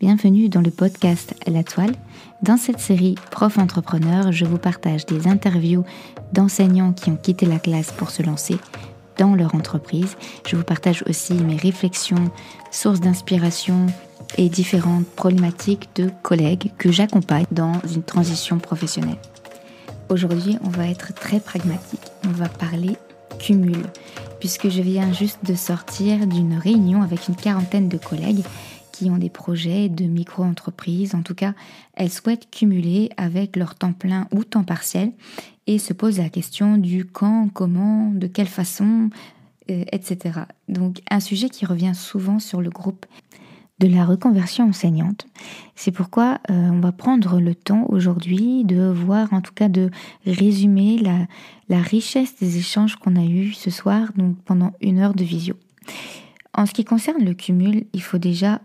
Bienvenue dans le podcast La Toile. Dans cette série Prof Entrepreneur, je vous partage des interviews d'enseignants qui ont quitté la classe pour se lancer dans leur entreprise. Je vous partage aussi mes réflexions, sources d'inspiration et différentes problématiques de collègues que j'accompagne dans une transition professionnelle. Aujourd'hui, on va être très pragmatique. On va parler cumul, puisque je viens juste de sortir d'une réunion avec une quarantaine de collègues qui ont des projets de micro-entreprise. En tout cas, elles souhaitent cumuler avec leur temps plein ou temps partiel et se posent la question du quand, comment, de quelle façon, etc. Donc, un sujet qui revient souvent sur le groupe de la reconversion enseignante. C'est pourquoi on va prendre le temps aujourd'hui de voir, en tout cas de résumer la richesse des échanges qu'on a eus ce soir, donc pendant 1 heure de visio. En ce qui concerne le cumul, il faut déjà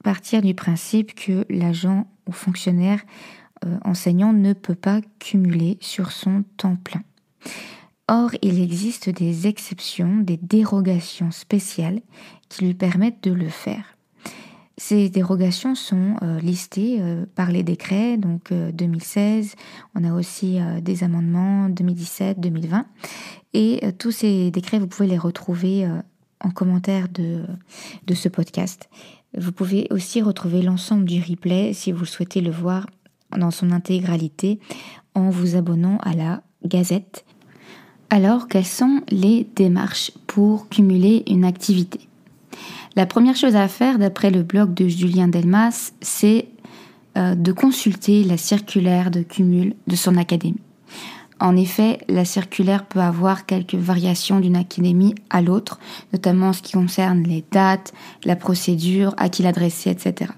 partir du principe que l'agent ou fonctionnaire enseignant ne peut pas cumuler sur son temps plein. Or, il existe des exceptions, des dérogations spéciales qui lui permettent de le faire. Ces dérogations sont listées par les décrets, donc 2016, on a aussi des amendements 2017, 2020, et tous ces décrets, vous pouvez les retrouver en commentaire de ce podcast. Vous pouvez aussi retrouver l'ensemble du replay si vous souhaitez le voir dans son intégralité en vous abonnant à la Gazette. Alors, quelles sont les démarches pour cumuler une activité ? La première chose à faire, d'après le blog de Julien Delmas, c'est de consulter la circulaire de cumul de son académie. En effet, la circulaire peut avoir quelques variations d'une académie à l'autre, notamment en ce qui concerne les dates, la procédure, à qui l'adresser, etc.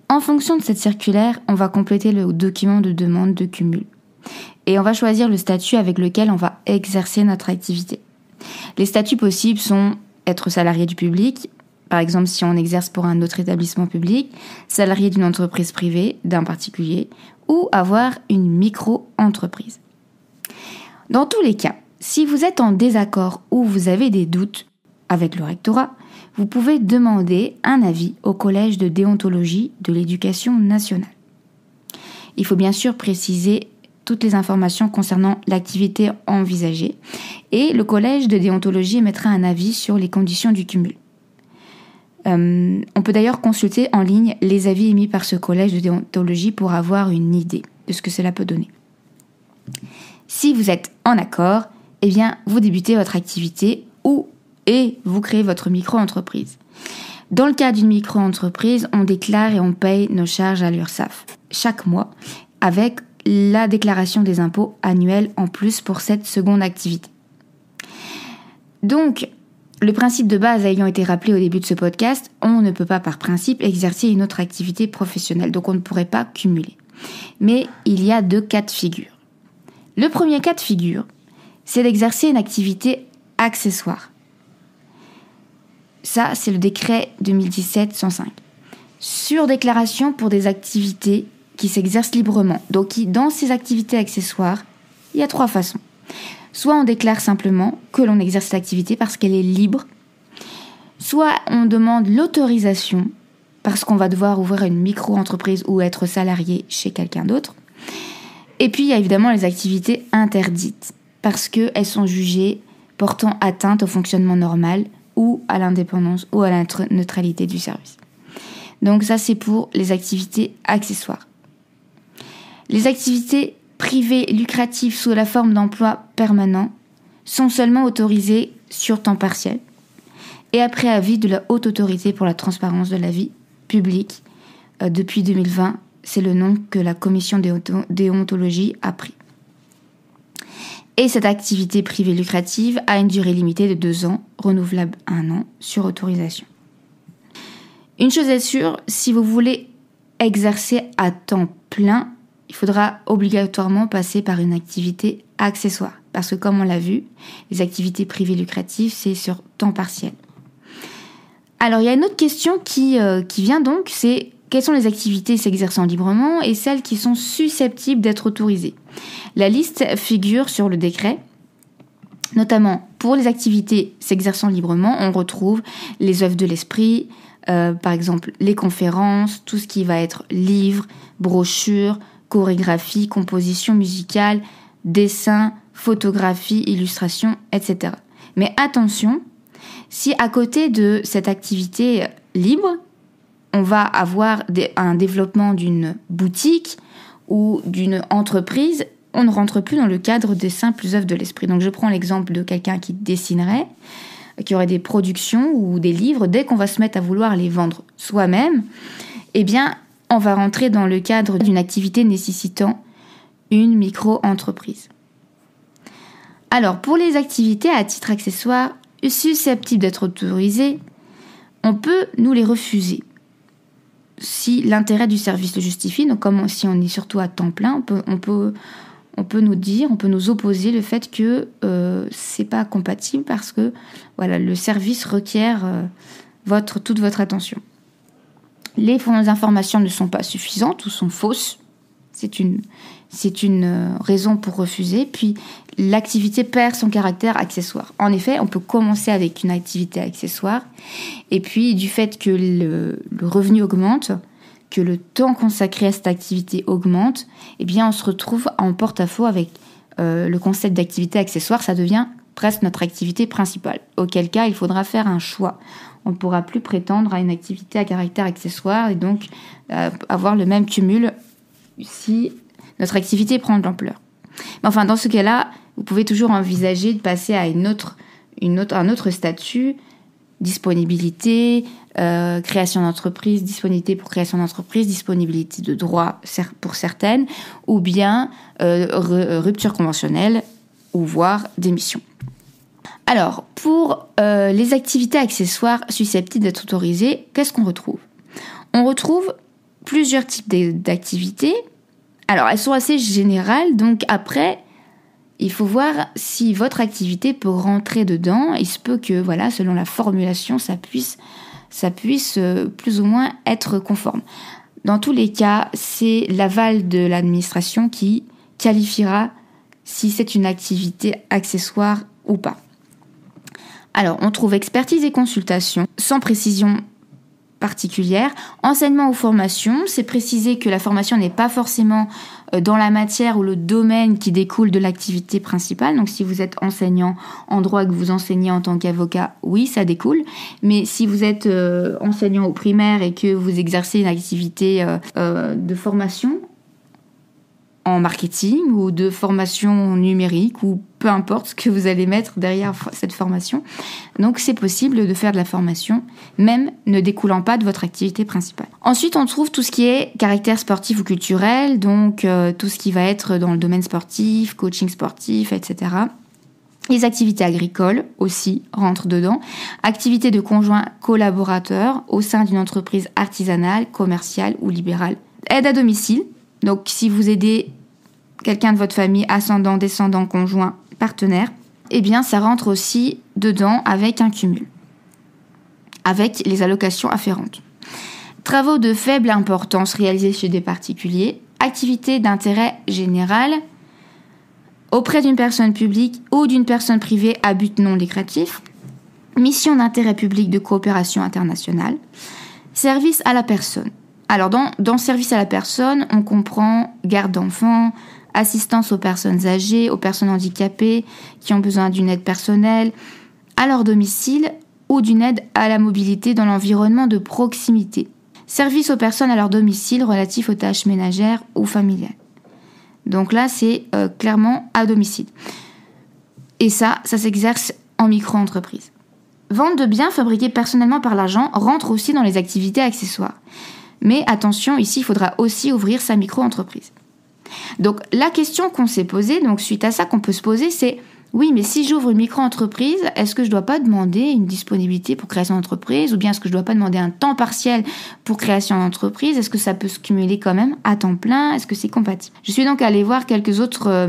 En fonction de cette circulaire, on va compléter le document de demande de cumul. Et on va choisir le statut avec lequel on va exercer notre activité. Les statuts possibles sont être salarié du public, par exemple si on exerce pour un autre établissement public, salarié d'une entreprise privée, d'un particulier, ou avoir une micro-entreprise. Dans tous les cas, si vous êtes en désaccord ou vous avez des doutes avec le rectorat, vous pouvez demander un avis au collège de déontologie de l'éducation nationale. Il faut bien sûr préciser toutes les informations concernant l'activité envisagée et le collège de déontologie émettra un avis sur les conditions du cumul. On peut d'ailleurs consulter en ligne les avis émis par ce collège de déontologie pour avoir une idée de ce que cela peut donner. Si vous êtes en accord, eh bien, vous débutez votre activité et vous créez votre micro-entreprise. Dans le cas d'une micro-entreprise, on déclare et on paye nos charges à l'URSSAF chaque mois avec la déclaration des impôts annuels en plus pour cette seconde activité. Donc, le principe de base ayant été rappelé au début de ce podcast, on ne peut pas par principe exercer une autre activité professionnelle, donc on ne pourrait pas cumuler. Mais il y a 2 cas de figure. Le premier cas de figure, c'est d'exercer une activité accessoire. Ça, c'est le décret 2017-105. Sur déclaration pour des activités qui s'exercent librement. Donc, dans ces activités accessoires, il y a 3 façons. Soit on déclare simplement que l'on exerce l'activité parce qu'elle est libre. Soit on demande l'autorisation parce qu'on va devoir ouvrir une micro-entreprise ou être salarié chez quelqu'un d'autre. Et puis, il y a évidemment les activités interdites parce qu'elles sont jugées portant atteinte au fonctionnement normal ou à l'indépendance ou à la neutralité du service. Donc ça, c'est pour les activités accessoires. Les activités privées lucratives sous la forme d'emploi permanent sont seulement autorisées sur temps partiel et après avis de la Haute Autorité pour la transparence de la vie publique. Depuis 2020, c'est le nom que la commission déontologie a pris. Et cette activité privée lucrative a une durée limitée de 2 ans, renouvelable 1 an, sur autorisation. Une chose est sûre, si vous voulez exercer à temps plein, il faudra obligatoirement passer par une activité accessoire. Parce que comme on l'a vu, les activités privées lucratives, c'est sur temps partiel. Alors, il y a une autre question qui vient donc, c'est quelles sont les activités s'exerçant librement et celles qui sont susceptibles d'être autorisées. La liste figure sur le décret. Notamment, pour les activités s'exerçant librement, on retrouve les œuvres de l'esprit, par exemple les conférences, tout ce qui va être livres, brochures, chorégraphie, composition musicale, dessin, photographie, illustration, etc. Mais attention, si à côté de cette activité libre, on va avoir un développement d'une boutique ou d'une entreprise, on ne rentre plus dans le cadre des simples œuvres de l'esprit. Donc je prends l'exemple de quelqu'un qui dessinerait, qui aurait des productions ou des livres. Dès qu'on va se mettre à vouloir les vendre soi-même, eh bien, on va rentrer dans le cadre d'une activité nécessitant une micro-entreprise. Alors, pour les activités à titre accessoire susceptibles d'être autorisées, on peut nous les refuser si l'intérêt du service le justifie. Donc, comme si on est surtout à temps plein, on peut nous opposer le fait que c'est pas compatible parce que voilà, le service requiert toute votre attention. Les informations ne sont pas suffisantes ou sont fausses. C'est une raison pour refuser. Puis l'activité perd son caractère accessoire. En effet, on peut commencer avec une activité accessoire et puis du fait que le revenu augmente, que le temps consacré à cette activité augmente, eh bien on se retrouve en porte-à-faux avec le concept d'activité accessoire. Ça devient presque notre activité principale. Auquel cas, il faudra faire un choix. On ne pourra plus prétendre à une activité à caractère accessoire et donc avoir le même cumul si notre activité prend de l'ampleur. Mais enfin, dans ce cas-là, vous pouvez toujours envisager de passer à un autre statut, disponibilité, création d'entreprise, disponibilité pour création d'entreprise, disponibilité de droit pour certaines, ou bien rupture conventionnelle, ou voire démission. Alors, pour les activités accessoires susceptibles d'être autorisées, qu'est-ce qu'on retrouve ? On retrouve plusieurs types d'activités. Alors, elles sont assez générales, donc après, il faut voir si votre activité peut rentrer dedans. Il se peut que, voilà, selon la formulation, ça puisse plus ou moins être conforme. Dans tous les cas, c'est l'aval de l'administration qui qualifiera si c'est une activité accessoire ou pas. Alors, on trouve expertise et consultation, sans précision particulière. Enseignement ou formation, c'est préciser que la formation n'est pas forcément dans la matière ou le domaine qui découle de l'activité principale. Donc, si vous êtes enseignant en droit et que vous enseignez en tant qu'avocat, oui, ça découle. Mais si vous êtes enseignant au primaire et que vous exercez une activité de formation en marketing ou de formation numérique ou peu importe ce que vous allez mettre derrière cette formation. Donc, c'est possible de faire de la formation, même ne découlant pas de votre activité principale. Ensuite, on trouve tout ce qui est caractère sportif ou culturel, donc tout ce qui va être dans le domaine sportif, coaching sportif, etc. Les activités agricoles aussi rentrent dedans. Activités de conjoints collaborateurs au sein d'une entreprise artisanale, commerciale ou libérale. Aide à domicile. Donc, si vous aidez quelqu'un de votre famille, ascendant, descendant, conjoint, partenaire, eh bien, ça rentre aussi dedans avec un cumul, avec les allocations afférentes. Travaux de faible importance réalisés chez des particuliers, activités d'intérêt général auprès d'une personne publique ou d'une personne privée à but non lucratif, mission d'intérêt public de coopération internationale, service à la personne. Alors, dans service à la personne, on comprend garde d'enfants, assistance aux personnes âgées, aux personnes handicapées qui ont besoin d'une aide personnelle à leur domicile ou d'une aide à la mobilité dans l'environnement de proximité. Service aux personnes à leur domicile relatif aux tâches ménagères ou familiales. Donc là, c'est clairement à domicile. Et ça s'exerce en micro-entreprise. Vente de biens fabriqués personnellement par l'agent rentre aussi dans les activités accessoires. Mais attention, ici, il faudra aussi ouvrir sa micro-entreprise. Donc, la question qu'on s'est posée, donc suite à ça qu'on peut se poser, c'est oui, mais si j'ouvre une micro-entreprise, est-ce que je ne dois pas demander une disponibilité pour création d'entreprise ou bien est-ce que je ne dois pas demander un temps partiel pour création d'entreprise? Est-ce que ça peut se cumuler quand même à temps plein? Est-ce que c'est compatible? Je suis donc allée voir quelques autres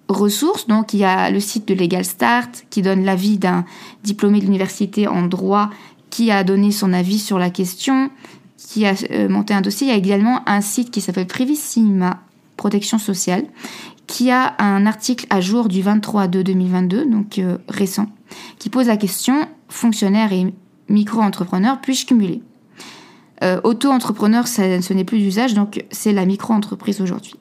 ressources. Donc, il y a le site de Legal Start qui donne l'avis d'un diplômé de l'université en droit qui a donné son avis sur la question, qui a monté un dossier. Il y a également un site qui s'appelle Privissima Protection Sociale, qui a un article à jour du 23/2/2022, donc récent, qui pose la question « Fonctionnaires et micro-entrepreneur puisse cumuler. Auto-entrepreneur, ce n'est plus d'usage, donc c'est la micro-entreprise aujourd'hui.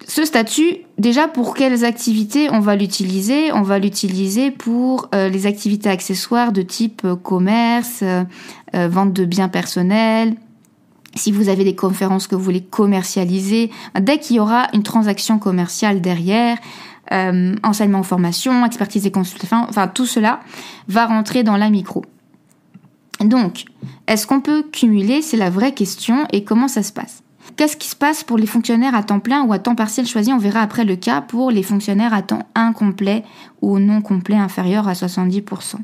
Ce statut, déjà, pour quelles activités on va l'utiliser ? On va l'utiliser pour les activités accessoires de type commerce, vente de biens personnels. Si vous avez des conférences que vous voulez commercialiser, dès qu'il y aura une transaction commerciale derrière, enseignement, formation, expertise et consultation, enfin tout cela va rentrer dans la micro. Donc, est-ce qu'on peut cumuler ? C'est la vraie question. Et comment ça se passe ? Qu'est-ce qui se passe pour les fonctionnaires à temps plein ou à temps partiel choisi ? On verra après le cas pour les fonctionnaires à temps incomplet ou non complet inférieur à 70%.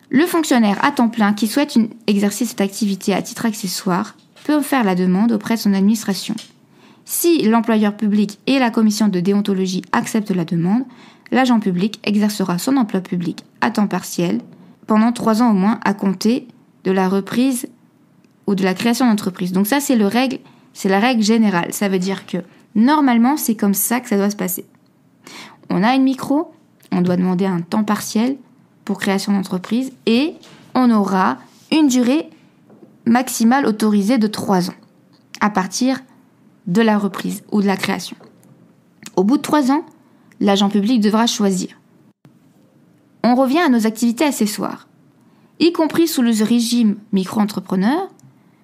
Le fonctionnaire à temps plein qui souhaite exercer cette activité à titre accessoire peut faire la demande auprès de son administration. Si l'employeur public et la commission de déontologie acceptent la demande, l'agent public exercera son emploi public à temps partiel pendant 3 ans au moins à compter de la reprise ou de la création d'entreprise. Donc ça, c'est la règle générale. Ça veut dire que normalement, c'est comme ça que ça doit se passer. On a une micro, on doit demander un temps partiel pour création d'entreprise et on aura une durée maximale autorisée de 3 ans à partir de la reprise ou de la création. Au bout de 3 ans, l'agent public devra choisir. On revient à nos activités accessoires, y compris sous le régime micro-entrepreneur.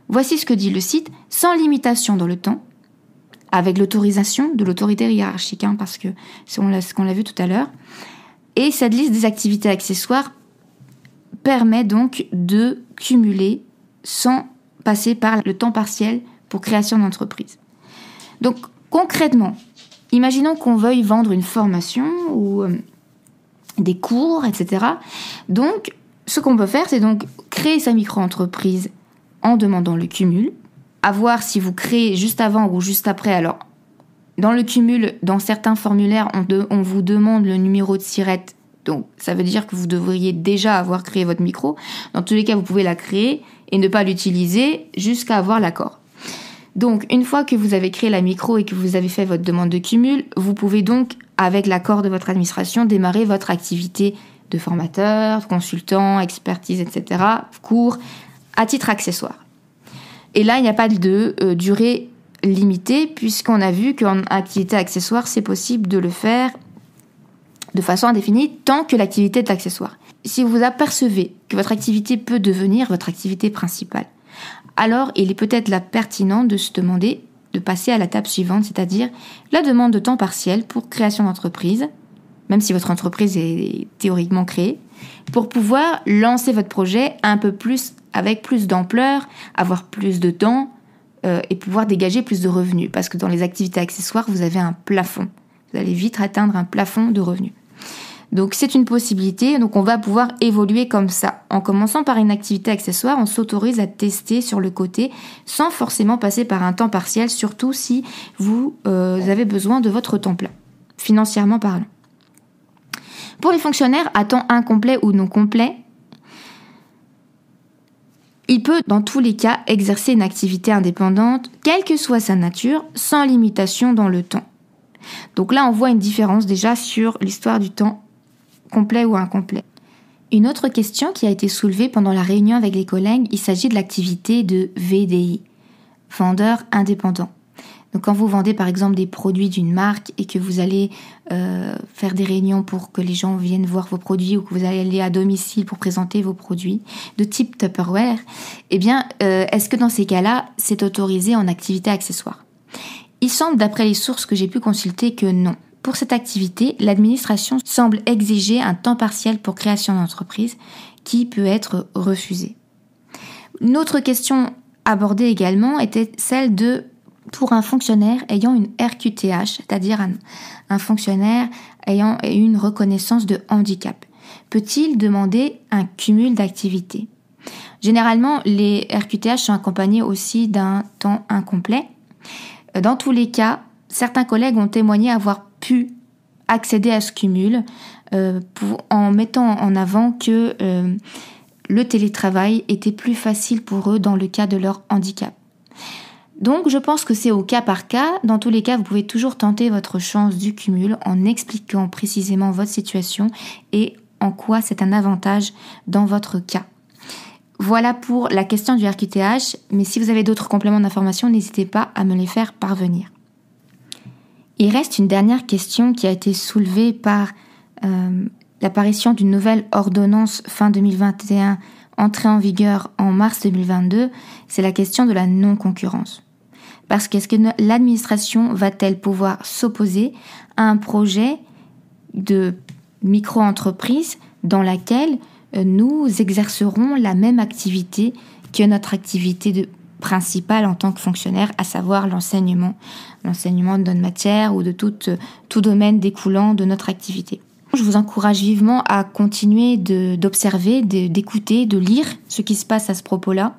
Voici ce que dit le site, sans limitation dans le temps, avec l'autorisation de l'autorité hiérarchique, parce que c'est ce qu'on l'a vu tout à l'heure. Et cette liste des activités accessoires permet donc de cumuler sans passer par le temps partiel pour création d'entreprise. Donc concrètement, imaginons qu'on veuille vendre une formation ou des cours, etc. Donc, ce qu'on peut faire, c'est donc créer sa micro-entreprise en demandant le cumul, à voir si vous créez juste avant ou juste après. Alors, dans le cumul, dans certains formulaires, on vous demande le numéro de SIRET, donc ça veut dire que vous devriez déjà avoir créé votre micro. Dans tous les cas, vous pouvez la créer et ne pas l'utiliser jusqu'à avoir l'accord. Donc, une fois que vous avez créé la micro et que vous avez fait votre demande de cumul, vous pouvez donc, avec l'accord de votre administration, démarrer votre activité de formateur, consultant, expertise, etc., cours, à titre accessoire. Et là, il n'y a pas de durée limitée, puisqu'on a vu qu'en activité accessoire, c'est possible de le faire de façon indéfinie tant que l'activité est accessoire. Si vous apercevez que votre activité peut devenir votre activité principale, alors il est peut-être là pertinent de se demander de passer à la table suivante, c'est-à-dire la demande de temps partiel pour création d'entreprise, même si votre entreprise est théoriquement créée, pour pouvoir lancer votre projet un peu plus, avec plus d'ampleur, avoir plus de temps et pouvoir dégager plus de revenus. Parce que dans les activités accessoires, vous avez un plafond. Vous allez vite atteindre un plafond de revenus. Donc c'est une possibilité, donc on va pouvoir évoluer comme ça. En commençant par une activité accessoire, on s'autorise à tester sur le côté sans forcément passer par un temps partiel, surtout si vous avez besoin de votre temps plein, financièrement parlant. Pour les fonctionnaires à temps incomplet ou non complet, il peut dans tous les cas exercer une activité indépendante, quelle que soit sa nature, sans limitation dans le temps. Donc là, on voit une différence déjà sur l'histoire du temps complet ou incomplet. Une autre question qui a été soulevée pendant la réunion avec les collègues, il s'agit de l'activité de VDI, vendeur indépendant. Donc quand vous vendez par exemple des produits d'une marque et que vous allez faire des réunions pour que les gens viennent voir vos produits ou que vous allez aller à domicile pour présenter vos produits de type Tupperware, eh bien, est-ce que dans ces cas-là, c'est autorisé en activité accessoire ? Il semble, d'après les sources que j'ai pu consulter, que non. Pour cette activité, l'administration semble exiger un temps partiel pour création d'entreprise qui peut être refusé. Une autre question abordée également était celle de pour un fonctionnaire ayant une RQTH, c'est-à-dire un fonctionnaire ayant une reconnaissance de handicap. Peut-il demander un cumul d'activités ? Généralement, les RQTH sont accompagnés aussi d'un temps incomplet. Dans tous les cas, certains collègues ont témoigné avoir pu accéder à ce cumul en mettant en avant que le télétravail était plus facile pour eux dans le cas de leur handicap. Donc, je pense que c'est au cas par cas. Dans tous les cas, vous pouvez toujours tenter votre chance du cumul en expliquant précisément votre situation et en quoi c'est un avantage dans votre cas. Voilà pour la question du RQTH, mais si vous avez d'autres compléments d'information, n'hésitez pas à me les faire parvenir. Il reste une dernière question qui a été soulevée par l'apparition d'une nouvelle ordonnance fin 2021, entrée en vigueur en mars 2022, c'est la question de la non-concurrence. Parce qu'est-ce que l'administration va-t-elle pouvoir s'opposer à un projet de micro-entreprise dans laquelle nous exercerons la même activité que notre activité principale en tant que fonctionnaire, à savoir l'enseignement de notre matière ou de tout domaine découlant de notre activité. Je vous encourage vivement à continuer d'observer, d'écouter, de lire ce qui se passe à ce propos-là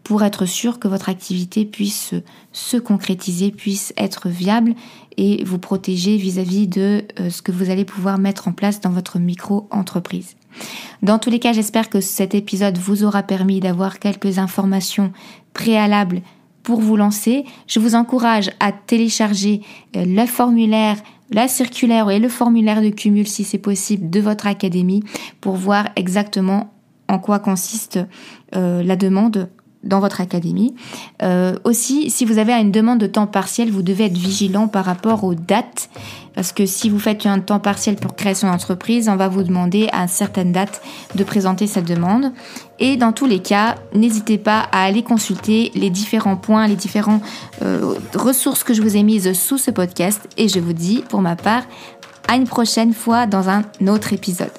pour être sûr que votre activité puisse se concrétiser, puisse être viable et vous protéger vis-à-vis de ce que vous allez pouvoir mettre en place dans votre micro-entreprise. Dans tous les cas, j'espère que cet épisode vous aura permis d'avoir quelques informations préalables pour vous lancer. Je vous encourage à télécharger le formulaire, la circulaire et le formulaire de cumul, si c'est possible, de votre académie pour voir exactement en quoi consiste la demande dans votre académie. Aussi, si vous avez une demande de temps partiel, vous devez être vigilant par rapport aux dates, parce que si vous faites un temps partiel pour création d'entreprise, on va vous demander à certaines dates de présenter cette demande. Et dans tous les cas, n'hésitez pas à aller consulter les différents points, les différentes ressources que je vous ai mises sous ce podcast. Et je vous dis, pour ma part, à une prochaine fois dans un autre épisode.